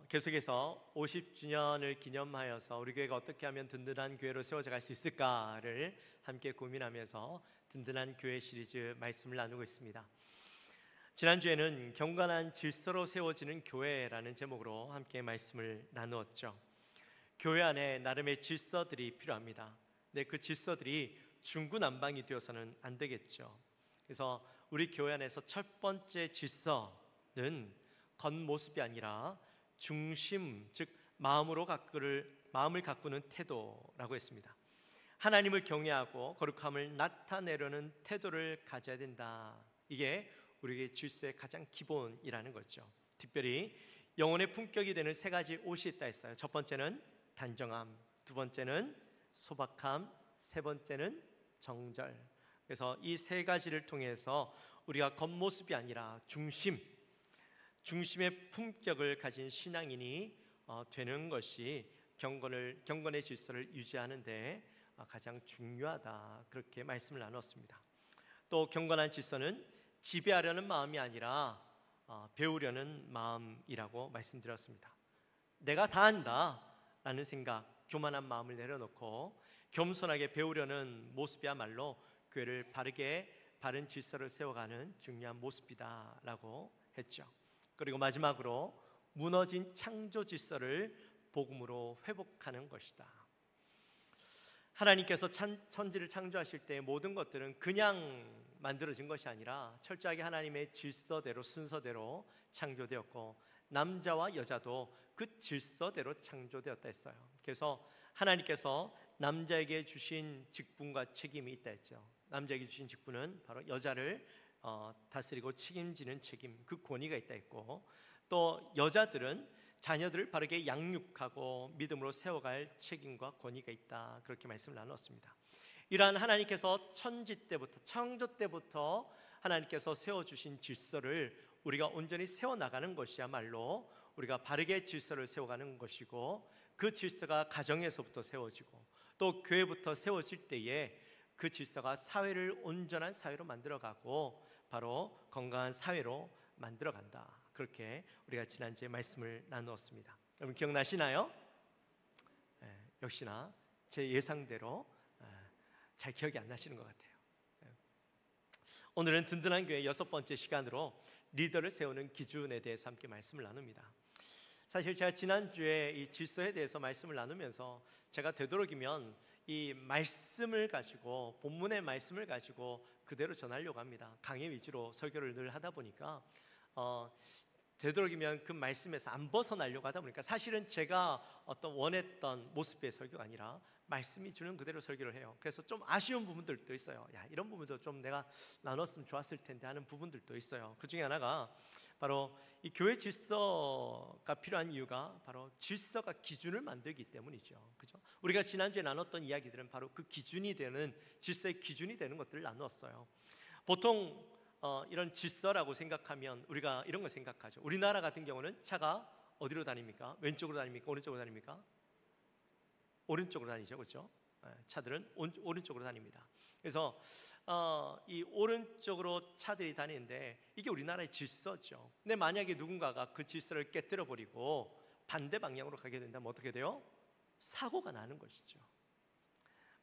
계속해서 50주년을 기념하여서 우리 교회가 어떻게 하면 든든한 교회로 세워져 갈 수 있을까를 함께 고민하면서 든든한 교회 시리즈 말씀을 나누고 있습니다. 지난주에는 경건한 질서로 세워지는 교회라는 제목으로 함께 말씀을 나누었죠. 교회 안에 나름의 질서들이 필요합니다. 근데 그 질서들이 중구난방이 되어서는 안 되겠죠. 그래서 우리 교회 안에서 첫 번째 질서는 겉모습이 아니라 중심, 즉 마음을 가꾸는 태도라고 했습니다. 하나님을 경외하고 거룩함을 나타내려는 태도를 가져야 된다. 이게 우리에게 질서의 가장 기본이라는 거죠. 특별히 영혼의 품격이 되는 세 가지 옷이 있다 했어요. 첫 번째는 단정함, 두 번째는 소박함, 세 번째는 정절. 그래서 이 세 가지를 통해서 우리가 겉모습이 아니라 중심의 품격을 가진 신앙인이 되는 것이 경건의 질서를 유지하는 데 가장 중요하다, 그렇게 말씀을 나눴습니다. 또 경건한 질서는 지배하려는 마음이 아니라 배우려는 마음이라고 말씀드렸습니다. 내가 다 안다 라는 생각, 교만한 마음을 내려놓고 겸손하게 배우려는 모습이야말로 교회를 바른 질서를 세워가는 중요한 모습이다 라고 했죠. 그리고 마지막으로 무너진 창조 질서를 복음으로 회복하는 것이다. 하나님께서 천지를 창조하실 때 모든 것들은 그냥 만들어진 것이 아니라 철저하게 하나님의 질서대로, 순서대로 창조되었고 남자와 여자도 그 질서대로 창조되었다 했어요. 그래서 하나님께서 남자에게 주신 직분과 책임이 있다 했죠. 남자에게 주신 직분은 바로 여자를 다스리고 책임지는 책임, 그 권위가 있다 했고, 또 여자들은 자녀들을 바르게 양육하고 믿음으로 세워갈 책임과 권위가 있다, 그렇게 말씀을 나눴습니다. 이러한 하나님께서 창조 때부터 하나님께서 세워주신 질서를 우리가 온전히 세워나가는 것이야말로 우리가 바르게 질서를 세워가는 것이고, 그 질서가 가정에서부터 세워지고 또 교회부터 세워질 때에 그 질서가 사회를 온전한 사회로 만들어가고 바로 건강한 사회로 만들어간다, 그렇게 우리가 지난주에 말씀을 나누었습니다. 여러분 기억나시나요? 역시나 제 예상대로 잘 기억이 안 나시는 것 같아요. 오늘은 든든한 교회 6번째 시간으로 리더를 세우는 기준에 대해서 함께 말씀을 나눕니다. 사실 제가 지난주에 이 질서에 대해서 말씀을 나누면서 제가 되도록이면 이 말씀을 가지고, 본문의 말씀을 가지고 그대로 전하려고 합니다. 강의 위주로 설교를 늘 하다 보니까 되도록이면 그 말씀에서 안 벗어나려고 하다 보니까 사실은 제가 어떤 원했던 모습의 설교가 아니라 말씀이 주는 그대로 설교를 해요. 그래서 좀 아쉬운 부분들도 있어요. 이런 부분도 좀 내가 나눴으면 좋았을 텐데 하는 부분들도 있어요. 그 중에 하나가 바로 이 교회 질서가 필요한 이유가 바로 질서가 기준을 만들기 때문이죠. 그죠? 우리가 지난주에 나눴던 이야기들은 바로 그 기준이 되는, 질서의 기준이 되는 것들을 나눴어요. 보통 이런 질서라고 생각하면 우리가 이런 걸 생각하죠. 우리나라 같은 경우는 차가 어디로 다닙니까? 왼쪽으로 다닙니까? 오른쪽으로 다닙니까? 오른쪽으로 다니죠, 그렇죠? 차들은 오른쪽으로 다닙니다. 그래서 이 오른쪽으로 차들이 다니는데 이게 우리나라의 질서죠. 근데 만약에 누군가가 그 질서를 깨뜨려 버리고 반대 방향으로 가게 된다면 어떻게 돼요? 사고가 나는 것이죠.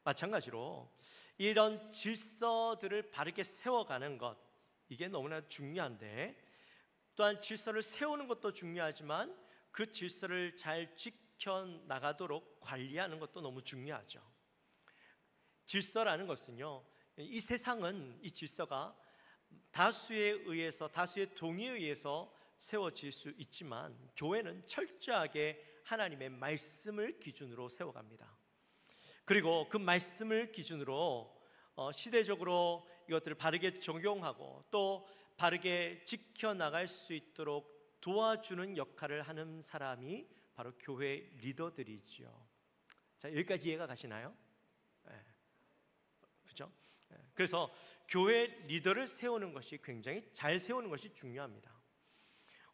마찬가지로 이런 질서들을 바르게 세워가는 것, 이게 너무나 중요한데, 또한 질서를 세우는 것도 중요하지만 그 질서를 잘 지켜나가도록 관리하는 것도 너무 중요하죠. 질서라는 것은요, 이 세상은 이 질서가 다수의 동의에 의해서 세워질 수 있지만 교회는 철저하게 하나님의 말씀을 기준으로 세워갑니다. 그리고 그 말씀을 기준으로 시대적으로 이것들을 바르게 적용하고 또 바르게 지켜나갈 수 있도록 도와주는 역할을 하는 사람이 바로 교회 리더들이죠. 자, 여기까지 이해가 가시나요? 그렇죠? 그래서 교회 리더를 세우는 것이, 굉장히 잘 세우는 것이 중요합니다.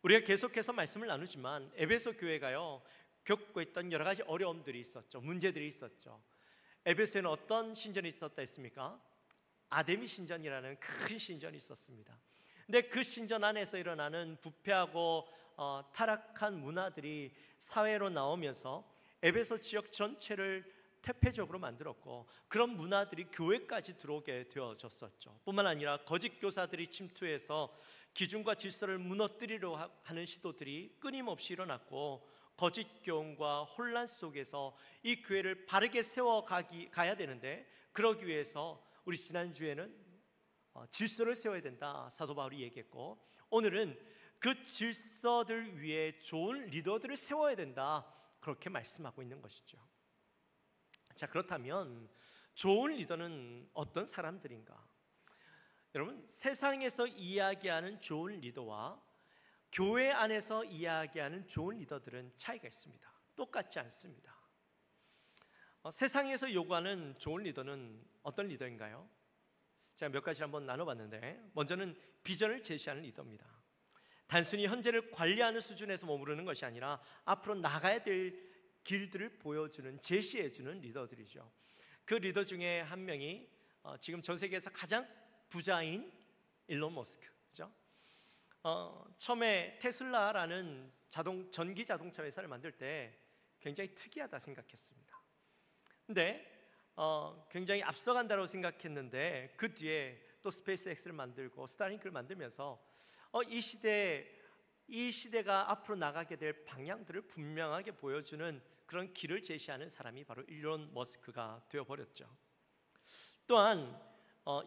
우리가 계속해서 말씀을 나누지만 에베소 교회가요, 겪고 있던 여러 가지 어려움들이 있었죠. 문제들이 있었죠. 에베소에는 어떤 신전이 있었다 했습니까? 아데미 신전이라는 큰 신전이 있었습니다. 근데 그 신전 안에서 일어나는 부패하고 타락한 문화들이 사회로 나오면서 에베소 지역 전체를 퇴폐적으로 만들었고, 그런 문화들이 교회까지 들어오게 되어졌었죠. 뿐만 아니라 거짓 교사들이 침투해서 기준과 질서를 무너뜨리려 하는 시도들이 끊임없이 일어났고, 거짓 교훈과 혼란 속에서 이 교회를 바르게 세워가야 되는데, 그러기 위해서 우리 지난주에는 질서를 세워야 된다, 사도 바울이 얘기했고, 오늘은 그 질서들 위에 좋은 리더들을 세워야 된다, 그렇게 말씀하고 있는 것이죠. 자, 그렇다면 좋은 리더는 어떤 사람들인가? 여러분, 세상에서 이야기하는 좋은 리더와 교회 안에서 이야기하는 좋은 리더들은 차이가 있습니다. 똑같지 않습니다. 세상에서 요구하는 좋은 리더는 어떤 리더인가요? 제가 몇 가지 한번 나눠봤는데, 먼저는 비전을 제시하는 리더입니다. 단순히 현재를 관리하는 수준에서 머무르는 것이 아니라 앞으로 나가야 될 길들을 보여주는, 제시해주는 리더들이죠. 그 리더 중에 한 명이 지금 전 세계에서 가장 부자인 일론 머스크죠. 처음에 테슬라라는 전기 자동차 회사를 만들 때 굉장히 특이하다 생각했습니다. 근데 굉장히 앞서간다고 생각했는데, 그 뒤에 또 스페이스X를 만들고 스타링크를 만들면서 이 시대가 앞으로 나가게 될 방향들을 분명하게 보여주는 그런 길을 제시하는 사람이 바로 일론 머스크가 되어버렸죠. 또한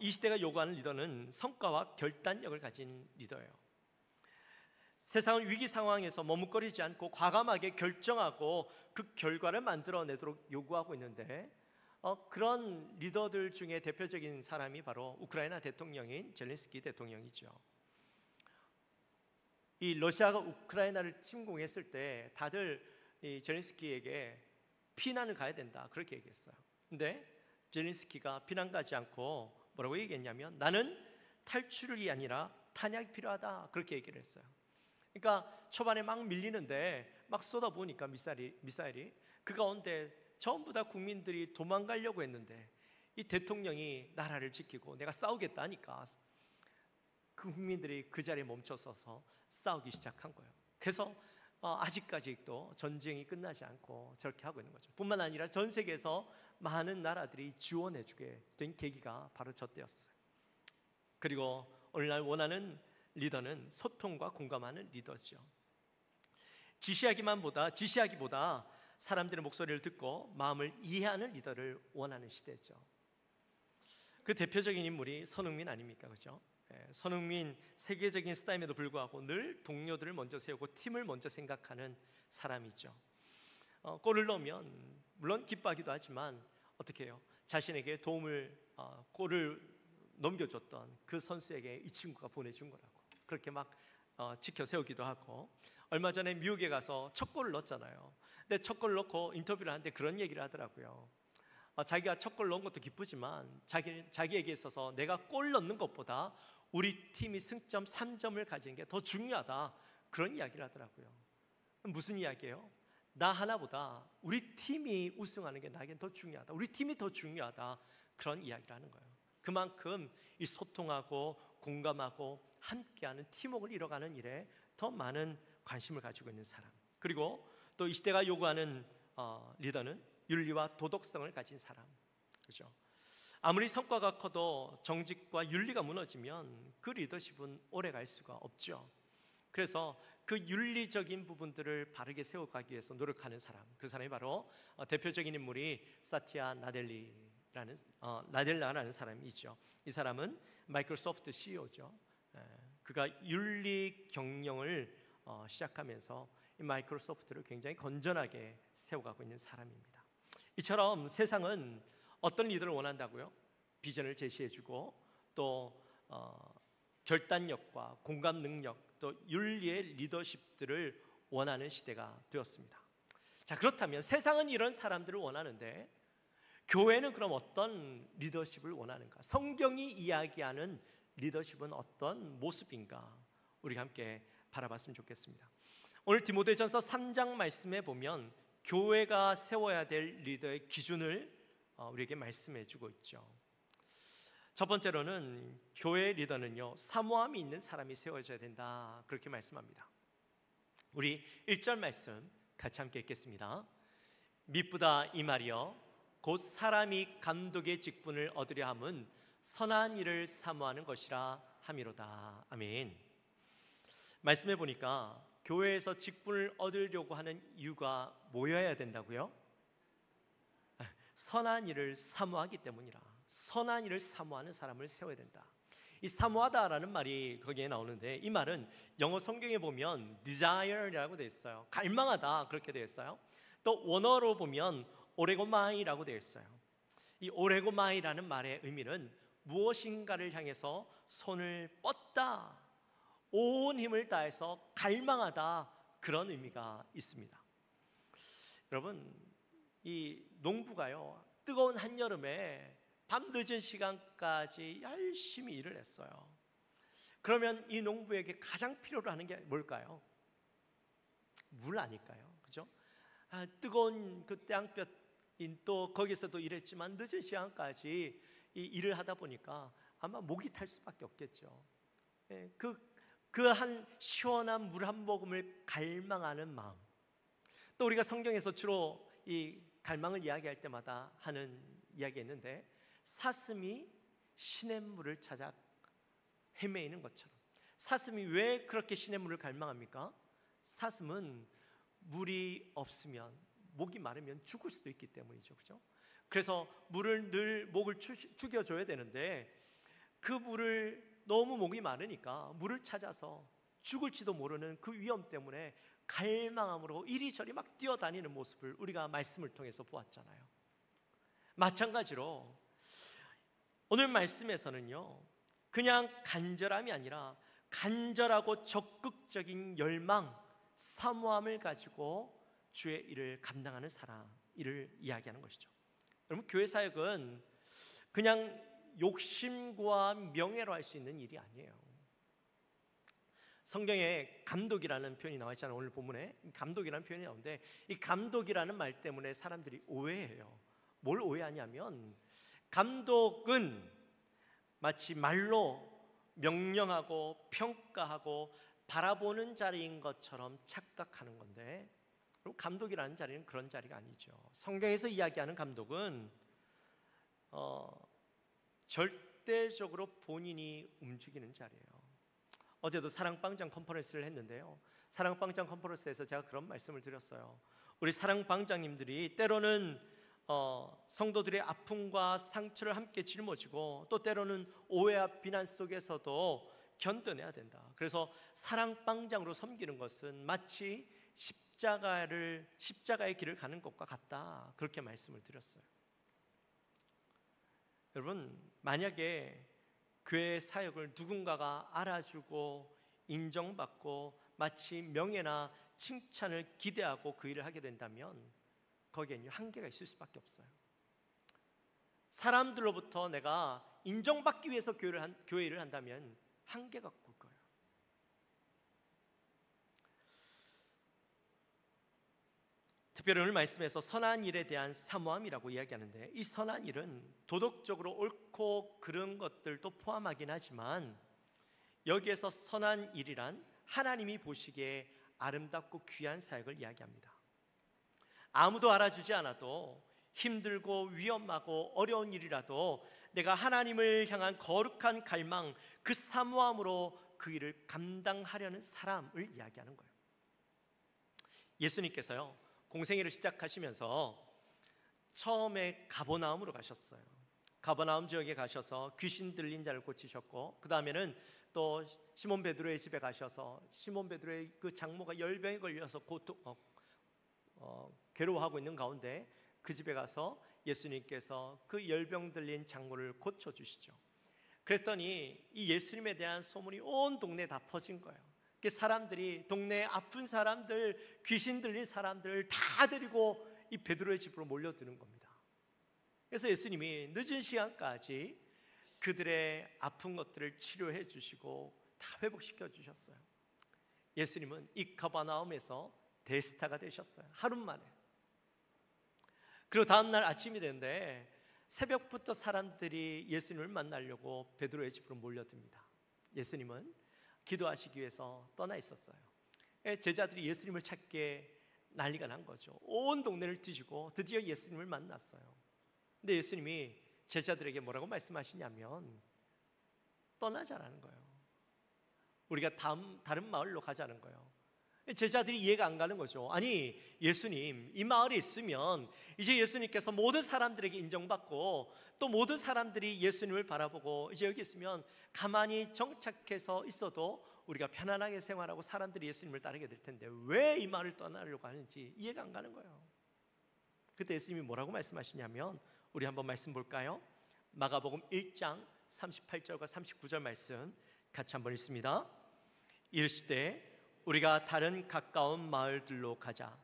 이 시대가 요구하는 리더는 성과와 결단력을 가진 리더예요. 세상은 위기 상황에서 머뭇거리지 않고 과감하게 결정하고 그 결과를 만들어내도록 요구하고 있는데, 그런 리더들 중에 대표적인 사람이 바로 우크라이나 대통령인 젤렌스키 대통령이죠. 이 러시아가 우크라이나를 침공했을 때 다들 이 젤렌스키에게 피난을 가야 된다, 그렇게 얘기했어요. 근데 젤렌스키가 피난 가지 않고 뭐라고 얘기했냐면, 나는 탈출이 아니라 탄약이 필요하다, 그렇게 얘기를 했어요. 그러니까 초반에 막 밀리는데 막 쏟아부으니까 미사일이 그 가운데 전부 다 국민들이 도망가려고 했는데, 이 대통령이 나라를 지키고 내가 싸우겠다 하니까 그 국민들이 그 자리에 멈춰서서 싸우기 시작한 거예요. 그래서 아직까지도 전쟁이 끝나지 않고 저렇게 하고 있는 거죠. 뿐만 아니라 전 세계에서 많은 나라들이 지원해주게 된 계기가 바로 저 때였어요. 그리고 오늘날 원하는 리더는 소통과 공감하는 리더죠. 지시하기보다 사람들의 목소리를 듣고 마음을 이해하는 리더를 원하는 시대죠. 그 대표적인 인물이 손흥민 아닙니까? 그렇죠? 손흥민, 세계적인 스타임에도 불구하고 늘 동료들을 먼저 세우고 팀을 먼저 생각하는 사람이죠. 골을 넣으면 물론 기뻐하기도 하지만 어떻게 해요? 자신에게 골을 넘겨줬던 그 선수에게 이 친구가 보내준 거라고 그렇게 막 지켜 세우기도 하고, 얼마 전에 미국에 가서 첫 골을 넣었잖아요. 근데 첫 골을 넣고 인터뷰를 하는데 그런 얘기를 하더라고요. 자기가 첫 골 넣은 것도 기쁘지만 자기에게 있어서 내가 골 넣는 것보다 우리 팀이 승점 3점을 가진 게 더 중요하다, 그런 이야기를 하더라고요. 무슨 이야기예요? 나 하나보다 우리 팀이 우승하는 게 나에겐 더 중요하다, 우리 팀이 더 중요하다, 그런 이야기를 하는 거예요. 그만큼 이 소통하고 공감하고 함께하는 팀워크를 이뤄가는 일에 더 많은 관심을 가지고 있는 사람, 그리고 또 이 시대가 요구하는 리더는 윤리와 도덕성을 가진 사람, 그렇죠? 아무리 성과가 커도 정직과 윤리가 무너지면 그 리더십은 오래 갈 수가 없죠. 그래서 그 윤리적인 부분들을 바르게 세워가기 위해서 노력하는 사람, 그 사람이 바로 대표적인 인물이 사티아 나델라라는 사람이죠. 이 사람은 마이크로소프트 CEO죠. 그가 윤리 경영을 시작하면서 이 마이크로소프트를 굉장히 건전하게 세워가고 있는 사람입니다. 이처럼 세상은 어떤 리더를 원한다고요? 비전을 제시해주고 또 결단력과 공감 능력, 또 윤리의 리더십들을 원하는 시대가 되었습니다. 자, 그렇다면 세상은 이런 사람들을 원하는데 교회는 그럼 어떤 리더십을 원하는가? 성경이 이야기하는 리더십은 어떤 모습인가? 우리가 함께 바라봤으면 좋겠습니다. 오늘 디모데전서 3장 말씀에 보면 교회가 세워야 될 리더의 기준을 우리에게 말씀해 주고 있죠. 첫 번째로는 교회의 리더는요, 사모함이 있는 사람이 세워져야 된다, 그렇게 말씀합니다. 우리 1절 말씀 같이 함께 읽겠습니다. 미쁘다 이 말이여 곧 사람이 감독의 직분을 얻으려 함은 선한 일을 사모하는 것이라 함이로다. 아멘. 말씀해 보니까 교회에서 직분을 얻으려고 하는 이유가 뭐여야 된다고요? 선한 일을 사모하기 때문이라. 선한 일을 사모하는 사람을 세워야 된다. 이 사모하다라는 말이 거기에 나오는데, 이 말은 영어 성경에 보면 desire라고 되어 있어요. 갈망하다 그렇게 되어 있어요. 또 원어로 보면 오레고마이라고 되어 있어요. 이 오레고마이라는 말의 의미는 무엇인가를 향해서 손을 뻗다, 온 힘을 다해서 갈망하다, 그런 의미가 있습니다. 여러분, 이 농부가요, 뜨거운 한여름에 밤늦은 시간까지 열심히 일을 했어요. 그러면 이 농부에게 가장 필요로 하는 게 뭘까요? 물 아닐까요? 그죠? 뜨거운 그 태양볕, 또 거기서도 일했지만 늦은 시간까지 이 일을 하다 보니까 아마 목이 탈 수밖에 없겠죠. 그 한 시원한 물 한 모금을 갈망하는 마음. 또 우리가 성경에서 주로 이 갈망을 이야기할 때마다 하는 이야기가 있는데, 사슴이 시냇물을 찾아 헤매이는 것처럼, 사슴이 왜 그렇게 시냇물을 갈망합니까? 사슴은 물이 없으면, 목이 마르면 죽을 수도 있기 때문이죠. 그죠? 그래서 물을 늘 목을 죽여줘야 되는데, 그 물을 너무 목이 마르니까 물을 찾아서 죽을지도 모르는 그 위험 때문에 갈망함으로 이리저리 막 뛰어다니는 모습을 우리가 말씀을 통해서 보았잖아요. 마찬가지로 오늘 말씀에서는요, 그냥 간절함이 아니라 간절하고 적극적인 열망, 사모함을 가지고 주의 일을 감당하는 사람, 일을 이야기하는 것이죠. 여러분, 교회 사역은 그냥 욕심과 명예로 할 수 있는 일이 아니에요. 성경에 감독이라는 표현이 나와 있잖아요. 오늘 본문에 감독이라는 표현이 나오는데, 이 감독이라는 말 때문에 사람들이 오해해요. 뭘 오해하냐면, 감독은 마치 말로 명령하고 평가하고 바라보는 자리인 것처럼 착각하는 건데, 감독이라는 자리는 그런 자리가 아니죠. 성경에서 이야기하는 감독은 절대적으로 본인이 움직이는 자리예요. 어제도 사랑방장 컨퍼런스를 했는데요, 사랑방장 컨퍼런스에서 제가 그런 말씀을 드렸어요. 우리 사랑방장님들이 때로는 성도들의 아픔과 상처를 함께 짊어지고, 또 때로는 오해와 비난 속에서도 견뎌내야 된다. 그래서 사랑방장으로 섬기는 것은 마치 십자가의 길을 가는 것과 같다, 그렇게 말씀을 드렸어요. 여러분, 만약에 교회 사역을 누군가가 알아주고 인정받고 마치 명예나 칭찬을 기대하고 그 일을 하게 된다면 거기에는 한계가 있을 수밖에 없어요. 사람들로부터 내가 인정받기 위해서 교회 일을 한다면 한계가 올 거예요. 특별히 오늘 말씀에서 선한 일에 대한 사모함이라고 이야기하는데, 이 선한 일은 도덕적으로 옳고 그른 것들도 포함하긴 하지만, 여기에서 선한 일이란 하나님이 보시기에 아름답고 귀한 사역을 이야기합니다. 아무도 알아주지 않아도 힘들고 위험하고 어려운 일이라도 내가 하나님을 향한 거룩한 갈망, 그 사모함으로 그 일을 감당하려는 사람을 이야기하는 거예요. 예수님께서요, 공생애를 시작하시면서 처음에 가버나움으로 가셨어요. 가버나움 지역에 가셔서 귀신 들린 자를 고치셨고, 그 다음에는 또 시몬 베드로의 집에 가셔서 시몬 베드로의 그 장모가 열병에 걸려서 괴로워하고 있는 가운데 그 집에 가서 예수님께서 그 열병 들린 장모를 고쳐주시죠. 그랬더니 이 예수님에 대한 소문이 온 동네에 다 퍼진 거예요. 사람들이, 동네에 아픈 사람들, 귀신 들린 사람들 다 데리고 이 베드로의 집으로 몰려드는 겁니다. 그래서 예수님이 늦은 시간까지 그들의 아픈 것들을 치료해 주시고 다 회복시켜 주셨어요. 예수님은 이 가버나움에서 대스타가 되셨어요. 하루 만에. 그리고 다음날 아침이 되는데 새벽부터 사람들이 예수님을 만나려고 베드로의 집으로 몰려듭니다. 예수님은 기도하시기 위해서 떠나 있었어요. 제자들이 예수님을 찾게 난리가 난 거죠. 온 동네를 뒤지고 드디어 예수님을 만났어요. 근데 예수님이 제자들에게 뭐라고 말씀하시냐면 떠나자라는 거예요. 우리가 다른 마을로 가자는 거예요. 제자들이 이해가 안 가는 거죠. 아니, 예수님, 이 마을에 있으면 이제 예수님께서 모든 사람들에게 인정받고 또 모든 사람들이 예수님을 바라보고 이제 여기 있으면 가만히 정착해서 있어도 우리가 편안하게 생활하고 사람들이 예수님을 따르게 될 텐데 왜 이 마을을 떠나려고 하는지 이해가 안 가는 거예요. 그때 예수님이 뭐라고 말씀하시냐면 우리 한번 말씀 볼까요? 마가복음 1장 38절과 39절 말씀 같이 한번 읽습니다. 이르시되 우리가 다른 가까운 마을들로 가자.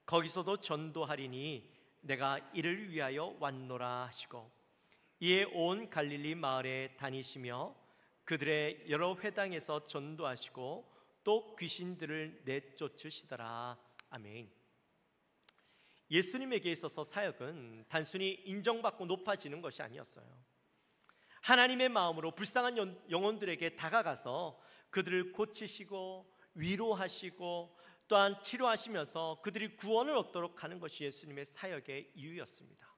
거기서도 전도하리니 내가 이를 위하여 왔노라 하시고 이에 온 갈릴리 마을에 다니시며 그들의 여러 회당에서 전도하시고 또 귀신들을 내쫓으시더라. 아멘. 예수님에게 있어서 사역은 단순히 인정받고 높아지는 것이 아니었어요. 하나님의 마음으로 불쌍한 영혼들에게 다가가서 그들을 고치시고 위로하시고 또한 치료하시면서 그들이 구원을 얻도록 하는 것이 예수님의 사역의 이유였습니다.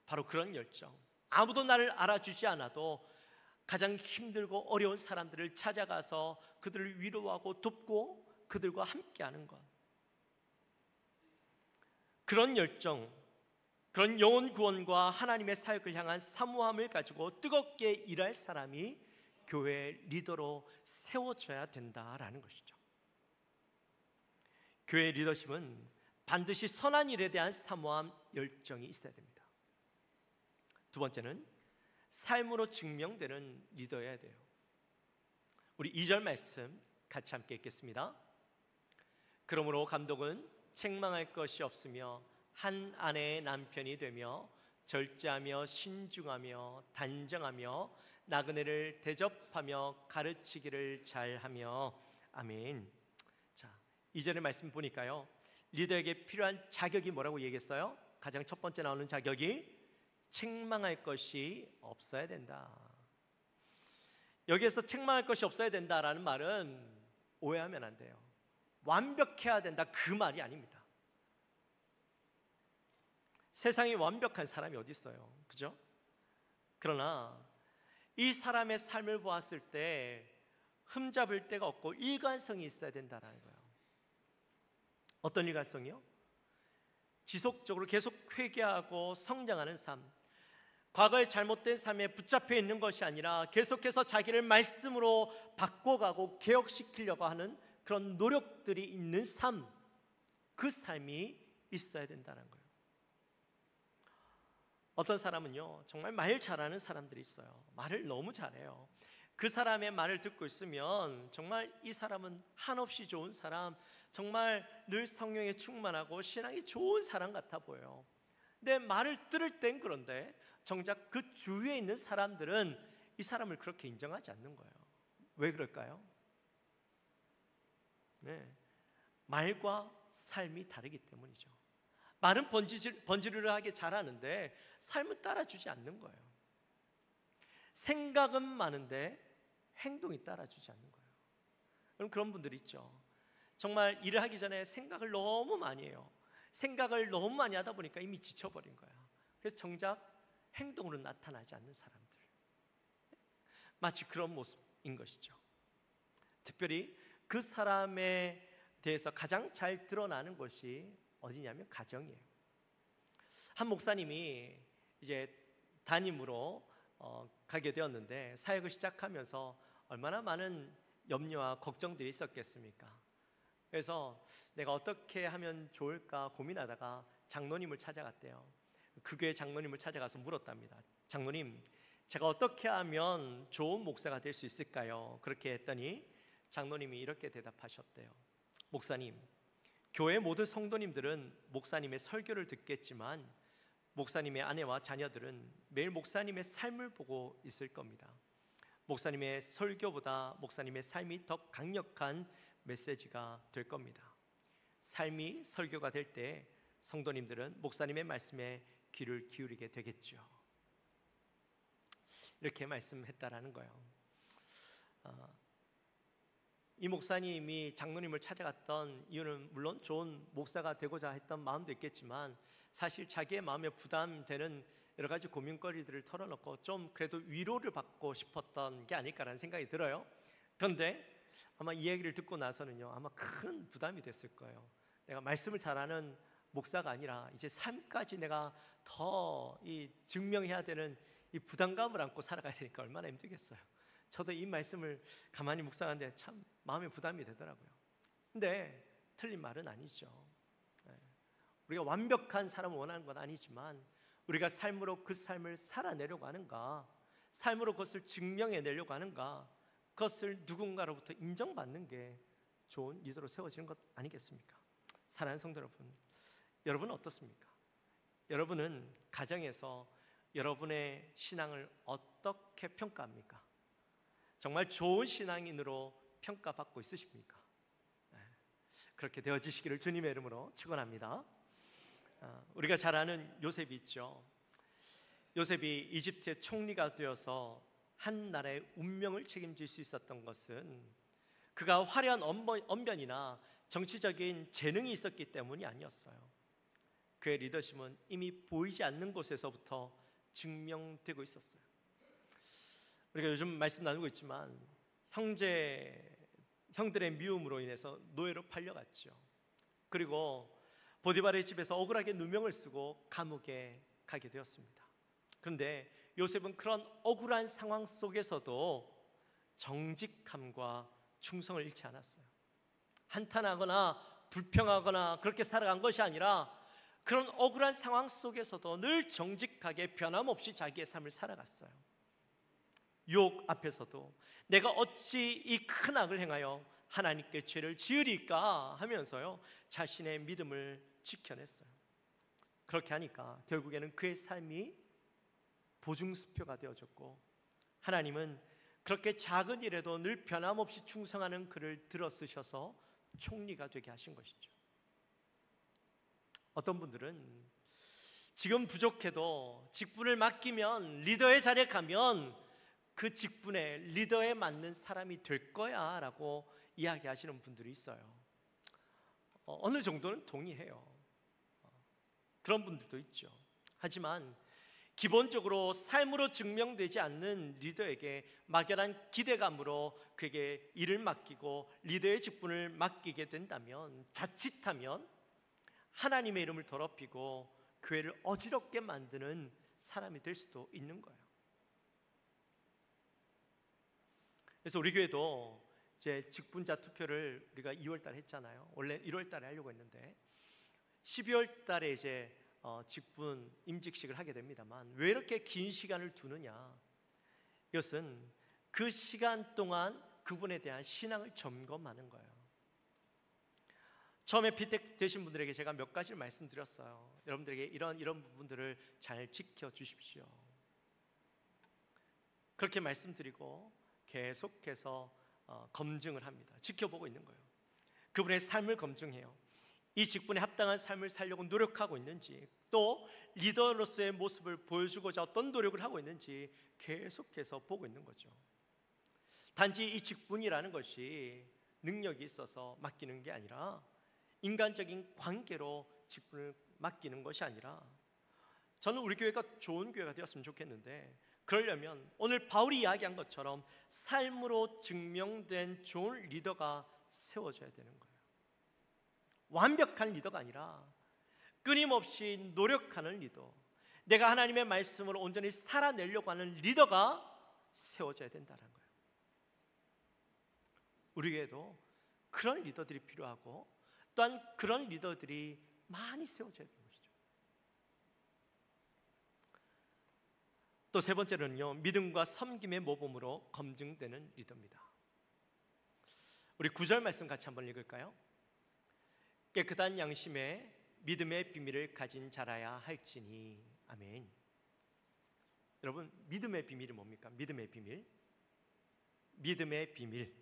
바로 그런 열정, 아무도 나를 알아주지 않아도 가장 힘들고 어려운 사람들을 찾아가서 그들을 위로하고 돕고 그들과 함께하는 것, 그런 열정, 그런 영혼 구원과 하나님의 사역을 향한 사모함을 가지고 뜨겁게 일할 사람이 교회 리더로 세워져야 된다라는 것이죠. 교회 리더십은 반드시 선한 일에 대한 사모함, 열정이 있어야 됩니다. 두 번째는 삶으로 증명되는 리더여야 돼요. 우리 2절 말씀 같이 함께 읽겠습니다. 그러므로 감독은 책망할 것이 없으며 한 아내의 남편이 되며 절제하며 신중하며 단정하며 나그네를 대접하며 가르치기를 잘하며. 아멘. 자, 2절의 말씀 보니까요, 리더에게 필요한 자격이 뭐라고 얘기했어요? 가장 첫 번째 나오는 자격이 책망할 것이 없어야 된다. 여기에서 책망할 것이 없어야 된다라는 말은 오해하면 안 돼요. 완벽해야 된다, 그 말이 아닙니다. 세상에 완벽한 사람이 어디 있어요, 그죠? 그러나 이 사람의 삶을 보았을 때 흠잡을 데가 없고 일관성이 있어야 된다는 거예요. 어떤 일관성이요? 지속적으로 계속 회개하고 성장하는 삶, 과거의 잘못된 삶에 붙잡혀 있는 것이 아니라 계속해서 자기를 말씀으로 바꿔가고 개혁시키려고 하는 그런 노력들이 있는 삶, 그 삶이 있어야 된다는 거예요. 어떤 사람은요, 정말 말 잘하는 사람들이 있어요. 말을 너무 잘해요. 그 사람의 말을 듣고 있으면 정말 이 사람은 한없이 좋은 사람, 정말 늘 성령에 충만하고 신앙이 좋은 사람 같아 보여요. 근데 말을 들을 땐 그런데 정작 그 주위에 있는 사람들은 이 사람을 그렇게 인정하지 않는 거예요. 왜 그럴까요? 네, 말과 삶이 다르기 때문이죠. 말은 번지르르하게 잘하는데 삶은 따라주지 않는 거예요. 생각은 많은데 행동이 따라주지 않는 거예요. 그럼 그런 분들이 있죠. 정말 일을 하기 전에 생각을 너무 많이 해요. 생각을 너무 많이 하다 보니까 이미 지쳐버린 거야. 그래서 정작 행동으로 나타나지 않는 사람들, 마치 그런 모습인 것이죠. 특별히 그 사람에 대해서 가장 잘 드러나는 것이 어디냐면 가정이에요. 한 목사님이 이제 담임으로 가게 되었는데 사역을 시작하면서 얼마나 많은 염려와 걱정들이 있었겠습니까? 그래서 내가 어떻게 하면 좋을까 고민하다가 장로님을 찾아갔대요. 그 교회 장로님을 찾아가서 물었답니다. 장로님, 제가 어떻게 하면 좋은 목사가 될 수 있을까요? 그렇게 했더니 장로님이 이렇게 대답하셨대요. 목사님, 교회 모든 성도님들은 목사님의 설교를 듣겠지만 목사님의 아내와 자녀들은 매일 목사님의 삶을 보고 있을 겁니다. 목사님의 설교보다 목사님의 삶이 더 강력한 메시지가 될 겁니다. 삶이 설교가 될 때 성도님들은 목사님의 말씀에 귀를 기울이게 되겠죠. 이렇게 말씀했다라는 거예요. 이 목사님이 장로님을 찾아갔던 이유는 물론 좋은 목사가 되고자 했던 마음도 있겠지만 사실 자기의 마음에 부담되는 여러 가지 고민거리들을 털어놓고 좀 그래도 위로를 받고 싶었던 게 아닐까라는 생각이 들어요. 그런데 아마 이 얘기를 듣고 나서는요, 아마 큰 부담이 됐을 거예요. 내가 말씀을 잘하는 목사가 아니라 이제 삶까지 내가 더 증명해야 되는 이 부담감을 안고 살아가야 되니까 얼마나 힘들겠어요. 저도 이 말씀을 가만히 묵상하는데 참 마음에 부담이 되더라고요. 근데 틀린 말은 아니죠. 우리가 완벽한 사람을 원하는 건 아니지만 우리가 삶으로 그 삶을 살아내려고 하는가, 삶으로 그것을 증명해내려고 하는가, 그것을 누군가로부터 인정받는 게 좋은 리더로 세워지는 것 아니겠습니까? 사랑하는 성도 여러분, 여러분은 어떻습니까? 여러분은 가정에서 여러분의 신앙을 어떻게 평가합니까? 정말 좋은 신앙인으로 평가받고 있으십니까? 그렇게 되어지시기를 주님의 이름으로 축원합니다. 우리가 잘 아는 요셉이 있죠. 요셉이 이집트의 총리가 되어서 한 나라의 운명을 책임질 수 있었던 것은 그가 화려한 언변이나 정치적인 재능이 있었기 때문이 아니었어요. 그의 리더십은 이미 보이지 않는 곳에서부터 증명되고 있었어요. 우리가 요즘 말씀 나누고 있지만 형들의 미움으로 인해서 노예로 팔려갔죠. 그리고 보디발의 집에서 억울하게 누명을 쓰고 감옥에 가게 되었습니다. 그런데 요셉은 그런 억울한 상황 속에서도 정직함과 충성을 잃지 않았어요. 한탄하거나 불평하거나 그렇게 살아간 것이 아니라 그런 억울한 상황 속에서도 늘 정직하게 변함없이 자기의 삶을 살아갔어요. 유혹 앞에서도 내가 어찌 이 큰 악을 행하여 하나님께 죄를 지으리까 하면서요, 자신의 믿음을 지켜냈어요. 그렇게 하니까 결국에는 그의 삶이 보증수표가 되어졌고, 하나님은 그렇게 작은 일에도 늘 변함없이 충성하는 그를 들어쓰셔서 총리가 되게 하신 것이죠. 어떤 분들은 지금 부족해도 직분을 맡기면, 리더의 자리에 가면 그 직분에 리더에 맞는 사람이 될 거야 라고 이야기하시는 분들이 있어요. 어느 정도는 동의해요. 그런 분들도 있죠. 하지만 기본적으로 삶으로 증명되지 않는 리더에게 막연한 기대감으로 그에게 일을 맡기고 리더의 직분을 맡기게 된다면, 자칫하면 하나님의 이름을 더럽히고 교회를 어지럽게 만드는 사람이 될 수도 있는 거예요. 그래서 우리 교회도 이제 직분자 투표를 우리가 2월 달에 했잖아요. 원래 1월 달에 하려고 했는데 12월 달에 이제 직분 임직식을 하게 됩니다만, 왜 이렇게 긴 시간을 두느냐? 이것은 그 시간 동안 그분에 대한 신앙을 점검하는 거예요. 처음에 피택되신 분들에게 제가 몇 가지를 말씀드렸어요. 여러분들에게 이런 부분들을 잘 지켜주십시오. 그렇게 말씀드리고 계속해서 검증을 합니다. 지켜보고 있는 거예요. 그분의 삶을 검증해요. 이 직분에 합당한 삶을 살려고 노력하고 있는지, 또 리더로서의 모습을 보여주고자 어떤 노력을 하고 있는지 계속해서 보고 있는 거죠. 단지 이 직분이라는 것이 능력이 있어서 맡기는 게 아니라, 인간적인 관계로 직분을 맡기는 것이 아니라, 저는 우리 교회가 좋은 교회가 되었으면 좋겠는데, 그러려면 오늘 바울이 이야기한 것처럼 삶으로 증명된 좋은 리더가 세워져야 되는 거예요. 완벽한 리더가 아니라 끊임없이 노력하는 리더, 내가 하나님의 말씀을 온전히 살아내려고 하는 리더가 세워져야 된다는 거예요. 우리 교회도 그런 리더들이 필요하고, 또한 그런 리더들이 많이 세워져야 되는 것이죠. 또 세 번째로는요, 믿음과 섬김의 모범으로 검증되는 리더입니다. 우리 9절 말씀 같이 한번 읽을까요? 깨끗한 양심에 믿음의 비밀을 가진 자라야 할지니. 아멘. 여러분, 믿음의 비밀이 뭡니까? 믿음의 비밀. 믿음의 비밀.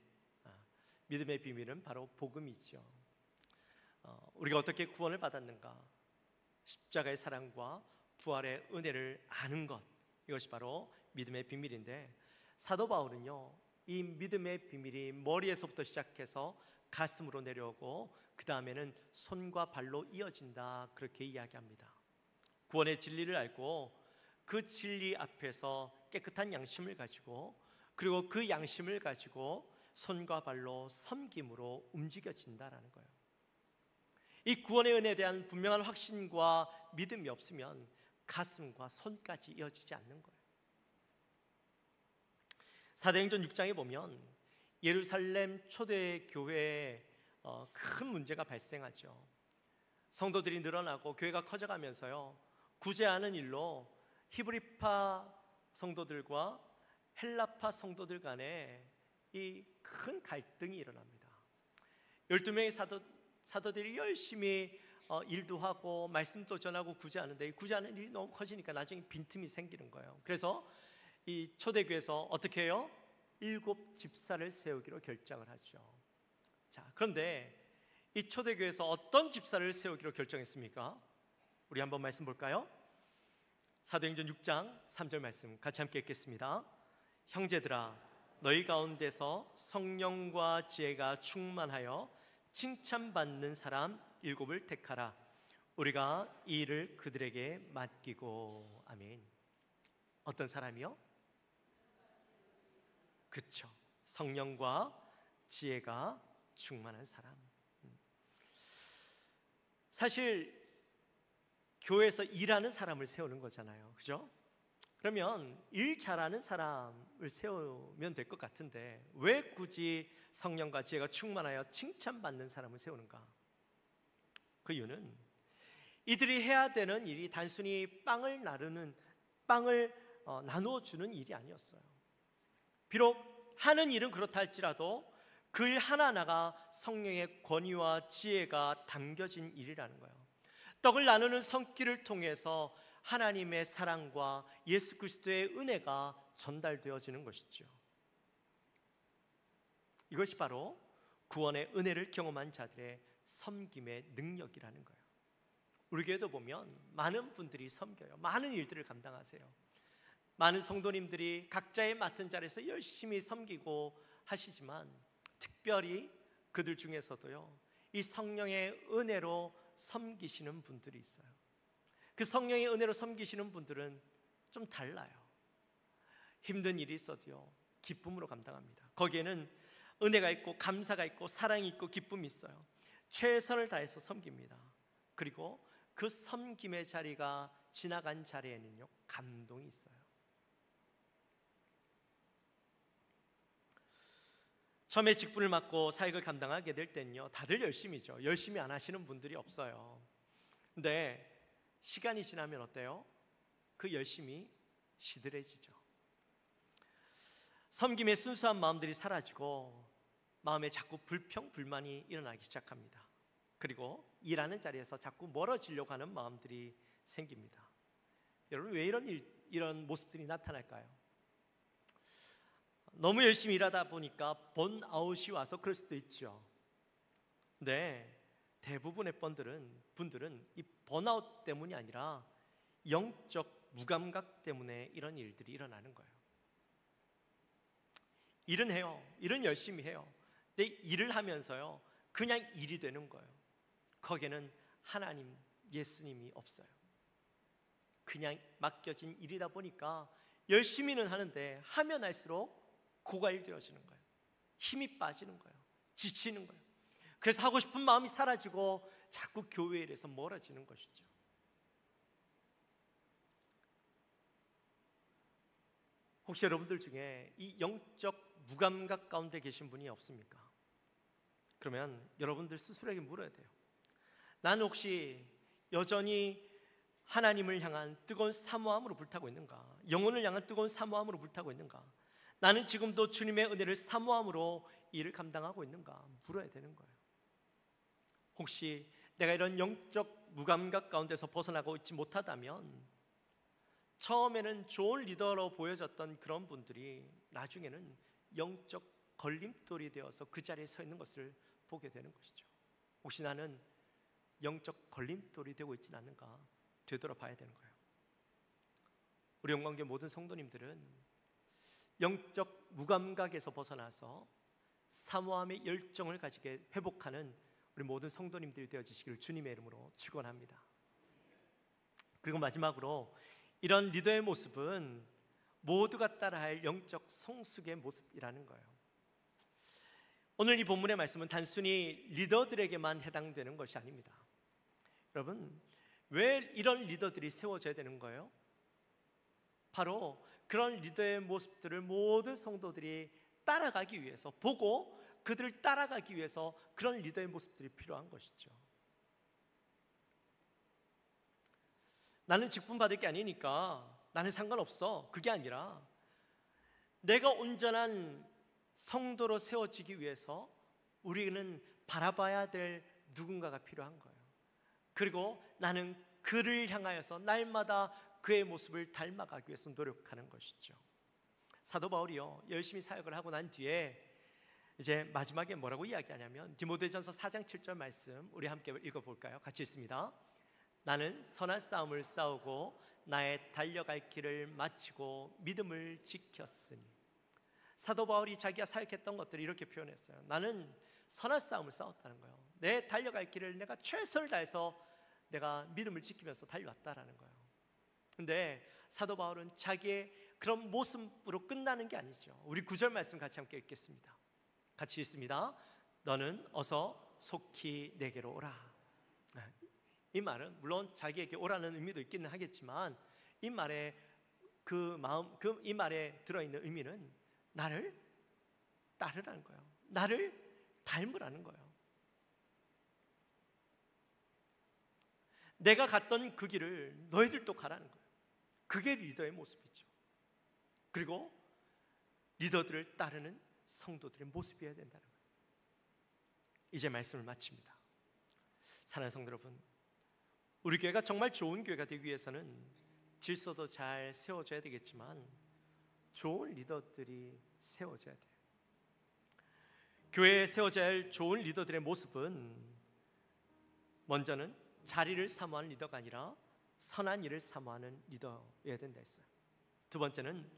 믿음의 비밀은 바로 복음이죠. 우리가 어떻게 구원을 받았는가? 십자가의 사랑과 부활의 은혜를 아는 것, 이것이 바로 믿음의 비밀인데, 사도 바울은요, 이 믿음의 비밀이 머리에서부터 시작해서 가슴으로 내려오고 그 다음에는 손과 발로 이어진다, 그렇게 이야기합니다. 구원의 진리를 알고 그 진리 앞에서 깨끗한 양심을 가지고, 그리고 그 양심을 가지고 손과 발로 섬김으로 움직여진다라는 거예요. 이 구원의 은혜에 대한 분명한 확신과 믿음이 없으면 가슴과 손까지 이어지지 않는 거예요. 사도행전 6장에 보면 예루살렘 초대교회에 큰 문제가 발생하죠. 성도들이 늘어나고 교회가 커져가면서요, 구제하는 일로 히브리파 성도들과 헬라파 성도들 간에 이 큰 갈등이 일어납니다. 12명의 사도들이 열심히 일도 하고 말씀도 전하고 구제하는데, 이 구제하는 일이 너무 커지니까 나중에 빈틈이 생기는 거예요. 그래서 이 초대교회에서 어떻게 해요? 7 집사를 세우기로 결정을 하죠. 자, 그런데 이 초대교회에서 어떤 집사를 세우기로 결정했습니까? 우리 한번 말씀 볼까요? 사도행전 6장 3절 말씀 같이 함께 읽겠습니다. 형제들아, 너희 가운데서 성령과 지혜가 충만하여 칭찬받는 사람 7을 택하라. 우리가 이 일을 그들에게 맡기고. 아멘. 어떤 사람이요? 그쵸, 성령과 지혜가 충만한 사람. 사실 교회에서 일하는 사람을 세우는 거잖아요, 그죠? 그러면 일 잘하는 사람을 세우면 될 것 같은데 왜 굳이 성령과 지혜가 충만하여 칭찬받는 사람을 세우는가? 그 이유는 이들이 해야 되는 일이 단순히 빵을 나누어 주는 일이 아니었어요. 비록 하는 일은 그렇다 할지라도 그 일 하나하나가 성령의 권위와 지혜가 담겨진 일이라는 거예요. 떡을 나누는 손길을 통해서 하나님의 사랑과 예수 그리스도의 은혜가 전달되어지는 것이죠. 이것이 바로 구원의 은혜를 경험한 자들의 섬김의 능력이라는 거예요. 우리 교회도 보면 많은 분들이 섬겨요. 많은 일들을 감당하세요. 많은 성도님들이 각자의 맡은 자리에서 열심히 섬기고 하시지만, 특별히 그들 중에서도요, 이 성령의 은혜로 섬기시는 분들이 있어요. 그 성령의 은혜로 섬기시는 분들은 좀 달라요. 힘든 일이 있어도요, 기쁨으로 감당합니다. 거기에는 은혜가 있고 감사가 있고 사랑이 있고 기쁨이 있어요. 최선을 다해서 섬깁니다. 그리고 그 섬김의 자리가 지나간 자리에는요, 감동이 있어요. 처음에 직분을 맡고 사역을 감당하게 될 때는요, 다들 열심히죠. 열심히 안 하시는 분들이 없어요. 근데 시간이 지나면 어때요? 그 열심이 시들해지죠. 섬김의 순수한 마음들이 사라지고 마음에 자꾸 불평, 불만이 일어나기 시작합니다. 그리고 일하는 자리에서 자꾸 멀어지려고 하는 마음들이 생깁니다. 여러분, 왜 이런 모습들이 나타날까요? 너무 열심히 일하다 보니까 번아웃이 와서 그럴 수도 있죠. 근데 대부분의 분들은 이 번아웃 때문이 아니라 영적 무감각 때문에 이런 일들이 일어나는 거예요. 일은 해요. 일은 열심히 해요. 근데 일을 하면서요, 그냥 일이 되는 거예요. 거기에는 하나님, 예수님이 없어요. 그냥 맡겨진 일이다 보니까 열심히는 하는데 하면 할수록 고갈되어지는 거예요. 힘이 빠지는 거예요. 지치는 거예요. 그래서 하고 싶은 마음이 사라지고 자꾸 교회 일에서 멀어지는 것이죠. 혹시 여러분들 중에 이 영적 무감각 가운데 계신 분이 없습니까? 그러면 여러분들 스스로에게 물어야 돼요. 나는 혹시 여전히 하나님을 향한 뜨거운 사모함으로 불타고 있는가? 영혼을 향한 뜨거운 사모함으로 불타고 있는가? 나는 지금도 주님의 은혜를 사모함으로 일을 감당하고 있는가? 물어야 되는 거예요. 혹시 내가 이런 영적 무감각 가운데서 벗어나고 있지 못하다면, 처음에는 좋은 리더로 보여졌던 그런 분들이 나중에는 영적 걸림돌이 되어서 그 자리에 서 있는 것을 보게 되는 것이죠. 혹시 나는 영적 걸림돌이 되고 있지는 않는가 되돌아봐야 되는 거예요. 우리 영광교회 모든 성도님들은 영적 무감각에서 벗어나서 사모함의 열정을 가지게 회복하는 우리 모든 성도님들이 되어주시기를 주님의 이름으로 축원합니다. 그리고 마지막으로 이런 리더의 모습은 모두가 따라할 영적 성숙의 모습이라는 거예요. 오늘 이 본문의 말씀은 단순히 리더들에게만 해당되는 것이 아닙니다. 여러분, 왜 이런 리더들이 세워져야 되는 거예요? 바로 그런 리더의 모습들을 모든 성도들이 따라가기 위해서, 보고 그들을 따라가기 위해서 그런 리더의 모습들이 필요한 것이죠. 나는 직분 받을 게 아니니까 나는 상관없어, 그게 아니라 내가 온전한 성도로 세워지기 위해서 우리는 바라봐야 될 누군가가 필요한 거예요. 그리고 나는 그를 향하여서 날마다 그의 모습을 닮아가기 위해서 노력하는 것이죠. 사도 바울이요, 열심히 사역을 하고 난 뒤에 이제 마지막에 뭐라고 이야기하냐면 디모데전서 4장 7절 말씀 우리 함께 읽어볼까요? 같이 읽습니다. 나는 선한 싸움을 싸우고 나의 달려갈 길을 마치고 믿음을 지켰으니. 사도 바울이 자기가 사역했던 것들을 이렇게 표현했어요. 나는 선한 싸움을 싸웠다는 거예요. 내 달려갈 길을 내가 최선을 다해서 내가 믿음을 지키면서 달려왔다라는 거예요. 근데 사도 바울은 자기의 그런 모습으로 끝나는 게 아니죠. 우리 9절 말씀 같이 함께 읽겠습니다. 같이 읽습니다. 너는 어서 속히 내게로 오라. 이 말은 물론 자기에게 오라는 의미도 있기는 하겠지만 이 말에 이 말에 들어있는 의미는 나를 따르라는 거예요. 나를 닮으라는 거예요. 내가 갔던 그 길을 너희들도 가라는 거예요. 그게 리더의 모습이죠. 그리고 리더들을 따르는 성도들의 모습이어야 된다는 거예요. 이제 말씀을 마칩니다. 사랑하는 성도 여러분, 우리 교회가 정말 좋은 교회가 되기 위해서는 질서도 잘 세워져야 되겠지만 좋은 리더들이 세워져야 돼요. 교회에 세워져야 할 좋은 리더들의 모습은 먼저는 자리를 사모하는 리더가 아니라 선한 일을 사모하는 리더여야 된다 했어요. 두 번째는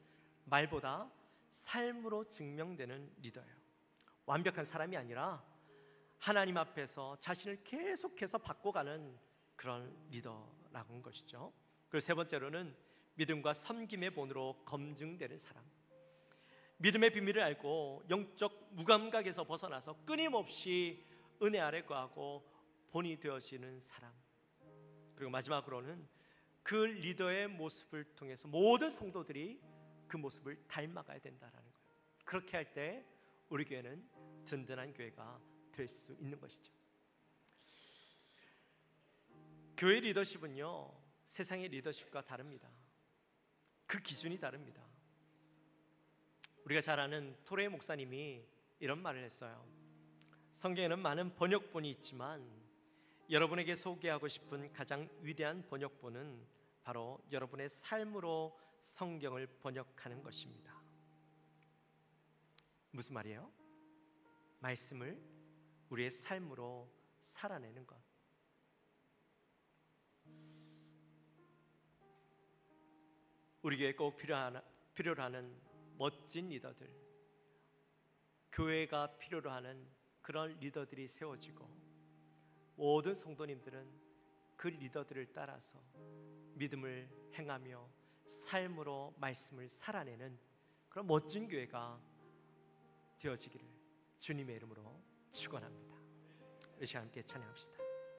말보다 삶으로 증명되는 리더예요. 완벽한 사람이 아니라 하나님 앞에서 자신을 계속해서 바꿔가는 그런 리더라고 하는 것이죠. 그리고 세 번째로는 믿음과 섬김의 본으로 검증되는 사람. 믿음의 비밀을 알고 영적 무감각에서 벗어나서 끊임없이 은혜 아래 거하고 본이 되어지는 사람. 그리고 마지막으로는 그 리더의 모습을 통해서 모든 성도들이 그 모습을 닮아가야 된다는 거예요. 그렇게 할 때 우리 교회는 든든한 교회가 될 수 있는 것이죠. 교회 리더십은요, 세상의 리더십과 다릅니다. 그 기준이 다릅니다. 우리가 잘 아는 토레 목사님이 이런 말을 했어요. 성경에는 많은 번역본이 있지만 여러분에게 소개하고 싶은 가장 위대한 번역본은 바로 여러분의 삶으로 성경을 번역하는 것입니다. 무슨 말이에요? 말씀을 우리의 삶으로 살아내는 것. 우리 교회에 꼭 필요로 하는 멋진 리더들, 교회가 필요로 하는 그런 리더들이 세워지고 모든 성도님들은 그 리더들을 따라서 믿음을 행하며 삶으로 말씀을 살아내는 그런 멋진 교회가 되어지기를 주님의 이름으로 축원합니다. 이 시간 함께 찬양합시다.